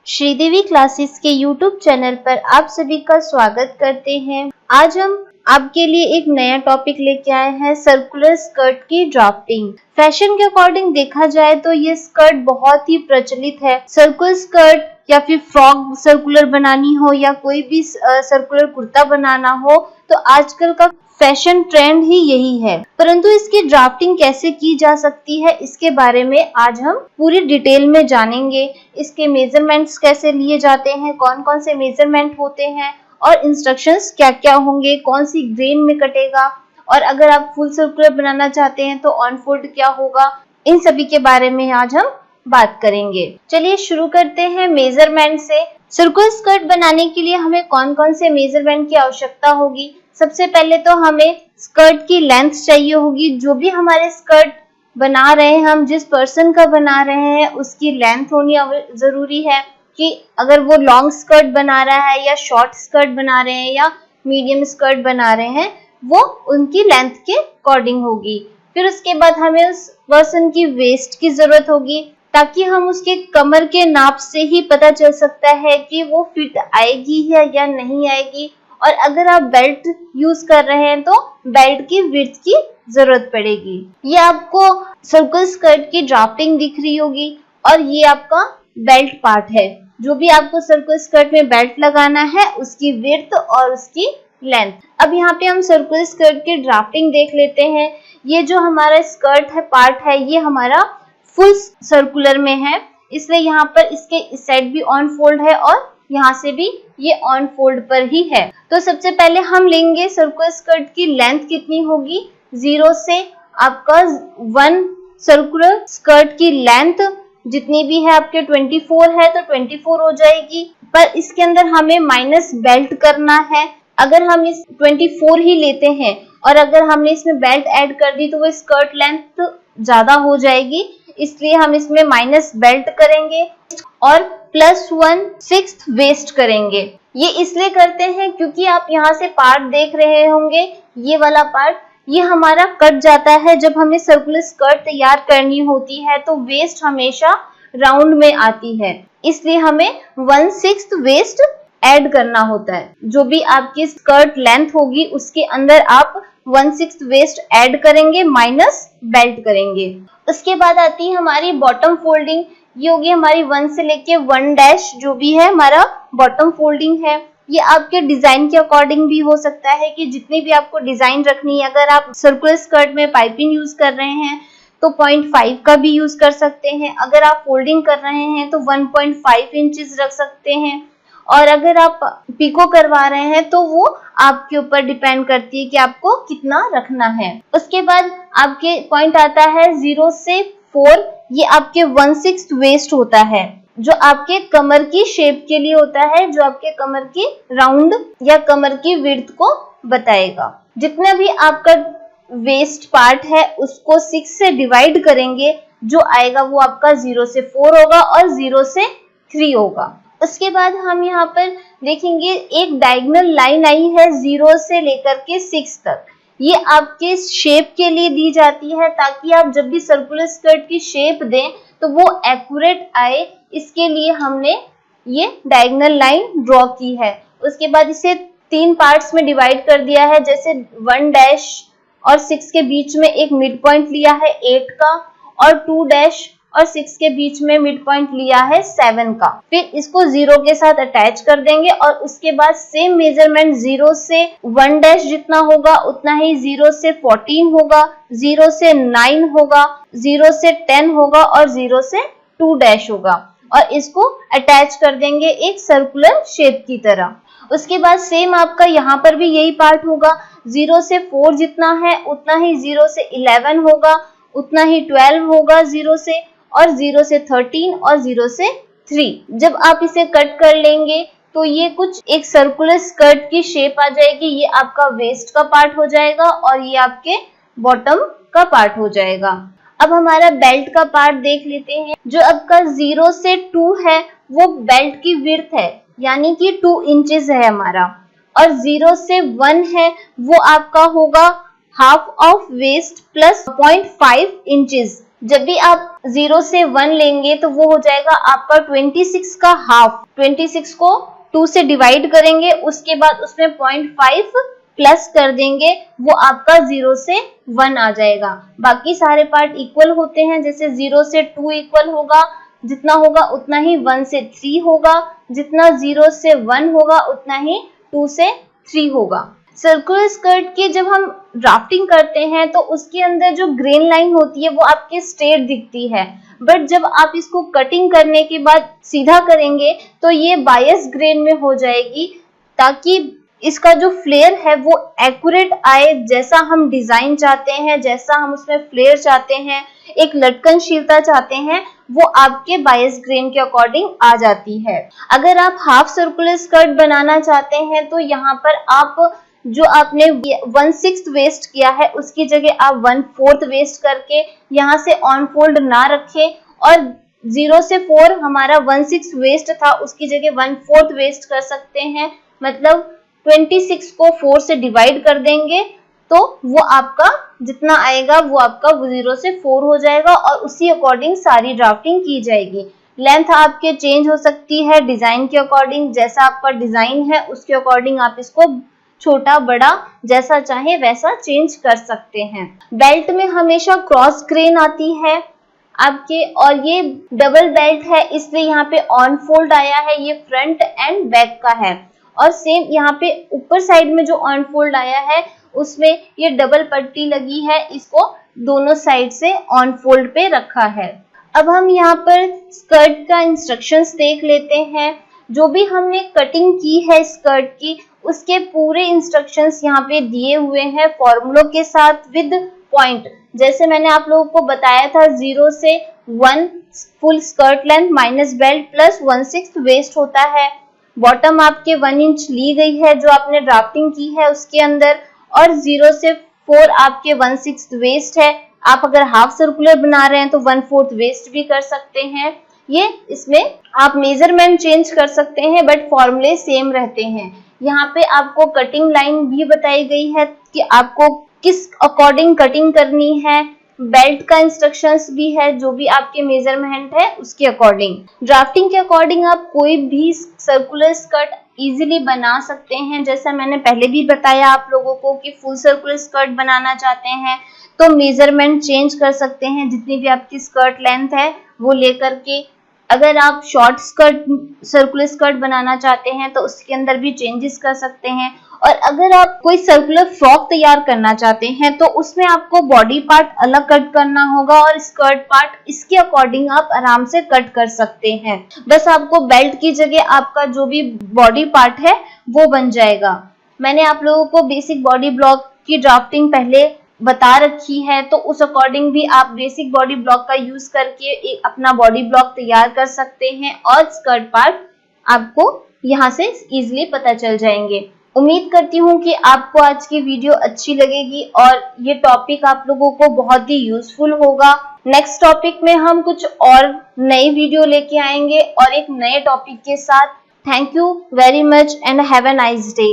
Sridevi classes के YouTube channel पर आप सभी का स्वागत करते हैं। आज हम आपके लिए एक नया टॉपिक लेके आए हैं, सर्कुलर स्कर्ट की ड्राफ्टिंग। फैशन के अकॉर्डिंग देखा जाए तो ये स्कर्ट बहुत ही प्रचलित है। सर्कुलर स्कर्ट या फिर फ्रॉक सर्कुलर बनानी हो या कोई भी सर्कुलर कुर्ता बनाना हो तो आजकल का फैशन ट्रेंड ही यही है। परंतु इसकी ड्राफ्टिंग कैसे की जा सकती है, इसके बारे में आज हम पूरी डिटेल में जानेंगे। इसके मेजरमेंट्स कैसे लिए जाते हैं, कौन कौन से मेजरमेंट होते हैं और इंस्ट्रक्शंस क्या क्या होंगे, कौन सी ग्रेन में कटेगा, और अगर आप फुल सर्कुलर बनाना चाहते हैं तो ऑन फोल्ड क्या होगा, इन सभी के बारे में आज हम बात करेंगे। चलिए शुरू करते हैं मेजरमेंट से। सर्कुलर स्कर्ट बनाने के लिए हमें कौन कौन से मेजरमेंट की आवश्यकता होगी। सबसे पहले तो हमें स्कर्ट की लेंथ चाहिए होगी। जो भी हमारे स्कर्ट बना रहे हैं, हम जिस पर्सन का बना रहे हैं उसकी लेंथ होनी जरूरी है कि अगर वो लॉन्ग स्कर्ट बना रहा है या शॉर्ट स्कर्ट बना रहे हैं या मीडियम स्कर्ट बना रहे हैं, वो उनकी लेंथ के अकॉर्डिंग होगी। फिर उसके बाद हमें उस पर्सन की वेस्ट की जरूरत होगी ताकि हम उसके कमर के नाप से ही पता चल सकता है कि वो फिट आएगी या नहीं आएगी। और अगर आप बेल्ट यूज कर रहे हैं तो बेल्ट की विड्थ की जरूरत पड़ेगी। ये आपको सर्कुलर स्कर्ट की ड्राफ्टिंग दिख रही होगी और ये आपका बेल्ट पार्ट है। जो भी आपको सर्कुलर स्कर्ट में बेल्ट लगाना है उसकी विड्थ और उसकी लेंथ। अब यहाँ पे हम सर्कुलर स्कर्ट की ड्राफ्टिंग देख लेते हैं। ये जो हमारा स्कर्ट है, पार्ट है, ये हमारा फुल सर्कुलर में है, इसलिए यहाँ पर इसके इस साइड भी ऑन फोल्ड है और यहाँ से भी ये ऑन फोल्ड पर ही है। तो सबसे पहले हम लेंगे सर्कुलर स्कर्ट की लेंथ कितनी होगी। 0 से आपका 1 सर्कुलर स्कर्ट की लेंथ जितनी भी है आपके 24 है तो 24 हो जाएगी। पर इसके अंदर हमें माइनस बेल्ट करना है। अगर हम इस 24 ही लेते हैं और अगर हमने इसमें बेल्ट ऐड कर दी तो वो स्कर्ट लेंथ ज्यादा हो जाएगी, इसलिए हम इसमें माइनस बेल्ट करेंगे और +1/6 वेस्ट करेंगे। ये इसलिए करते हैं क्योंकि आप यहाँ से पार्ट देख रहे होंगे, ये वाला पार्ट ये हमारा कट जाता है। जब हमें सर्कुलर स्कर्ट तैयार करनी होती है तो वेस्ट हमेशा राउंड में आती है, इसलिए हमें 1/6 वेस्ट ऐड करना होता है। जो भी आपकी स्कर्ट लेंथ होगी उसके अंदर आप 1/6 वेस्ट ऐड करेंगे, माइनस बेल्ट करेंगे। उसके बाद आती है हमारी बॉटम फोल्डिंग। ये होगी हमारी 1 से लेके 1 जो भी है हमारा बॉटम फोल्डिंग है। ये आपके डिजाइन के अकॉर्डिंग भी हो सकता है कि जितनी भी आपको डिजाइन रखनी है। अगर आप सर्कुलर स्कर्ट में पाइपिंग यूज कर रहे हैं तो 0.5 का भी यूज कर सकते हैं। अगर आप फोल्डिंग कर रहे हैं तो 1.5 इंचेस रख सकते हैं। और अगर आप पिको करवा रहे हैं तो वो आपके ऊपर डिपेंड करती है कि आपको कितना रखना है। उसके बाद आपके पॉइंट आता है 0 से 4, ये आपके 1/6 वेस्ट होता है, जो आपके कमर की शेप के लिए होता है, जो आपके कमर की राउंड या कमर की विड्थ को बताएगा। जितना भी आपका वेस्ट पार्ट है उसको 6 से डिवाइड करेंगे, जो आएगा वो आपका 0 से 4 होगा और 0 से 3 होगा। उसके बाद हम यहाँ पर देखेंगे एक डायगोनल लाइन आई है 0 से लेकर के 6 तक। ये आपके शेप के लिए दी जाती है ताकि आप जब भी सर्कुलर स्कर्ट की शेप दें तो वो एक्यूरेट आए, इसके लिए हमने ये डायगोनल लाइन ड्रॉ की है। उसके बाद इसे 3 पार्ट्स में डिवाइड कर दिया है, जैसे 1 और 6 के बीच में एक मिड पॉइंट लिया है 8 का, और 2 और 6 के बीच में मिड पॉइंट लिया है 7 का। फिर इसको 0 के साथ अटैच कर देंगे और उसके बाद सेम मेजरमेंट 0 से 1 जितना होगा उतना ही 0 से 14 होगा, 0 से 9 होगा, 0 से 10 होगा और 0 से 2 होगा, और इसको अटैच कर देंगे एक सर्कुलर शेप की तरह। उसके बाद सेम आपका यहाँ पर भी यही पार्ट होगा। 0 से 4 जितना है उतना ही 0 से 11 होगा, उतना ही 12 होगा 0 से, और 0 से 13 और 0 से 3। जब आप इसे कट कर लेंगे तो ये कुछ एक सर्कुलर स्कर्ट की शेप आ जाएगी। ये आपका वेस्ट का पार्ट हो जाएगा और ये आपके बॉटम का पार्ट हो जाएगा। अब हमारा बेल्ट का पार्ट देख लेते हैं। जो आपका 0 से 2 है वो बेल्ट की विड्थ है, यानी कि 2 इंचेस है हमारा, और 0 से 1 है वो आपका होगा half of waist plus 0.5 inches, जब भी आप 0 से 1 लेंगे तो वो हो जाएगा आपका 26 का हाफ। 26 को 2 से डिवाइड करेंगे, उसके बाद उसमें 0.5 प्लस कर देंगे, वो आपका 0 से 1 आ जाएगा। बाकी सारे पार्ट इक्वल होते हैं, जैसे 0 से 2 इक्वल होगा, जितना होगा उतना ही 1 से 3 होगा, जितना 0 से 1 होगा उतना ही 2 से 3 होगा। सर्कुलर स्कर्ट की जब हम ड्राफ्टिंग करते हैं तो उसके अंदर जो ग्रेन लाइन होती है वो आपके स्ट्रेट दिखती है, बट जब आप इसको कटिंग करने के बाद सीधा करेंगे तो ये बायस ग्रेन में हो जाएगी, ताकि इसका जो फ्लेयर है वो एक्यूरेट आए, जैसा हम डिजाइन चाहते हैं, जैसा हम उसमें फ्लेयर चाहते हैं, एक लटकनशीलता चाहते हैं, वो आपके बायस ग्रेन के अकॉर्डिंग आ जाती है। अगर आप हाफ सर्कुलर स्कर्ट बनाना चाहते हैं तो यहाँ पर आप जो आपने 1/6 वेस्ट किया है उसकी जगह आप 1/4 वेस्ट करके यहाँ से ऑन फोल्ड ना रखें, और 0 से 4 हमारा 1/6 वेस्ट था, उसकी जगह 1/4 वेस्ट कर सकते हैं। मतलब 26 को 4 से डिवाइड कर देंगे तो वो आपका जितना आएगा वो आपका 0 से 4 हो जाएगा, और उसी अकॉर्डिंग सारी ड्राफ्टिंग की जाएगी। लेंथ आपके चेंज हो सकती है डिजाइन के अकॉर्डिंग, जैसा आपका डिजाइन है उसके अकॉर्डिंग आप इसको छोटा बड़ा जैसा चाहे वैसा चेंज कर सकते हैं। बेल्ट में हमेशा क्रॉस ग्रेन आती है आपके, और ये डबल बेल्ट है इसलिए यहाँ पे ऑन फोल्ड आया है, ये फ्रंट एंड बैक का है। और सेम यहाँ पे ऊपर साइड में जो ऑन फोल्ड आया है उसमें ये डबल पट्टी लगी है, इसको दोनों साइड से ऑन फोल्ड पे रखा है। अब हम यहाँ पर स्कर्ट का इंस्ट्रक्शंस देख लेते हैं। जो भी हमने कटिंग की है स्कर्ट की उसके पूरे इंस्ट्रक्शंस यहाँ पे दिए हुए हैं फॉर्मूलों के साथ विद पॉइंट। जैसे मैंने आप लोगों को बताया था 0 से 1 full skirt length minus belt plus 1/6 waist होता है। बॉटम आपके 1 इंच ली गई है जो आपने ड्राफ्टिंग की है उसके अंदर, और 0 से 4 आपके 1/6 वेस्ट है। आप अगर हाफ सर्कुलर बना रहे हैं तो 1/4 वेस्ट भी कर सकते हैं। ये इसमें आप मेजरमेंट चेंज कर सकते हैं बट फॉर्मूले सेम रहते हैं। यहाँ पे आपको कटिंग लाइन भी बताई गई है कि आपको किस अकॉर्डिंग कटिंग करनी है। बेल्ट का इंस्ट्रक्शंस भी है, जो भी आपके मेजरमेंट है उसके अकॉर्डिंग। ड्राफ्टिंग के अकॉर्डिंग आप कोई भी सर्कुलर स्कर्ट इजीली बना सकते हैं। जैसा मैंने पहले भी बताया आप लोगों को कि फुल सर्कुलर स्कर्ट बनाना चाहते हैं तो मेजरमेंट चेंज कर सकते हैं, जितनी भी आपकी स्कर्ट लेंथ है वो लेकर के। अगर आप शॉर्ट स्कर्ट सर्कुलर स्कर्ट बनाना चाहते हैं तो उसके अंदर भी चेंजेस कर सकते हैं। और अगर आप कोई सर्कुलर फ्रॉक तैयार करना चाहते हैं तो उसमें आपको बॉडी पार्ट अलग कट करना होगा और स्कर्ट पार्ट इसके अकॉर्डिंग आप आराम से कट कर सकते हैं। बस आपको बेल्ट की जगह आपका जो भी बॉडी पार्ट है वो बन जाएगा। मैंने आप लोगों को बेसिक बॉडी ब्लॉक की ड्राफ्टिंग पहले बता रखी है, तो उस अकॉर्डिंग भी आप बेसिक बॉडी ब्लॉक का यूज करके एक अपना बॉडी ब्लॉक तैयार कर सकते हैं, और स्कर्ट पार्ट आपको यहाँ से इजीली पता चल जाएंगे। उम्मीद करती हूँ कि आपको आज की वीडियो अच्छी लगेगी और ये टॉपिक आप लोगों को बहुत ही यूजफुल होगा। नेक्स्ट टॉपिक में हम कुछ और नई वीडियो लेके आएंगे और एक नए टॉपिक के साथ। Thank you very much and have a nice day.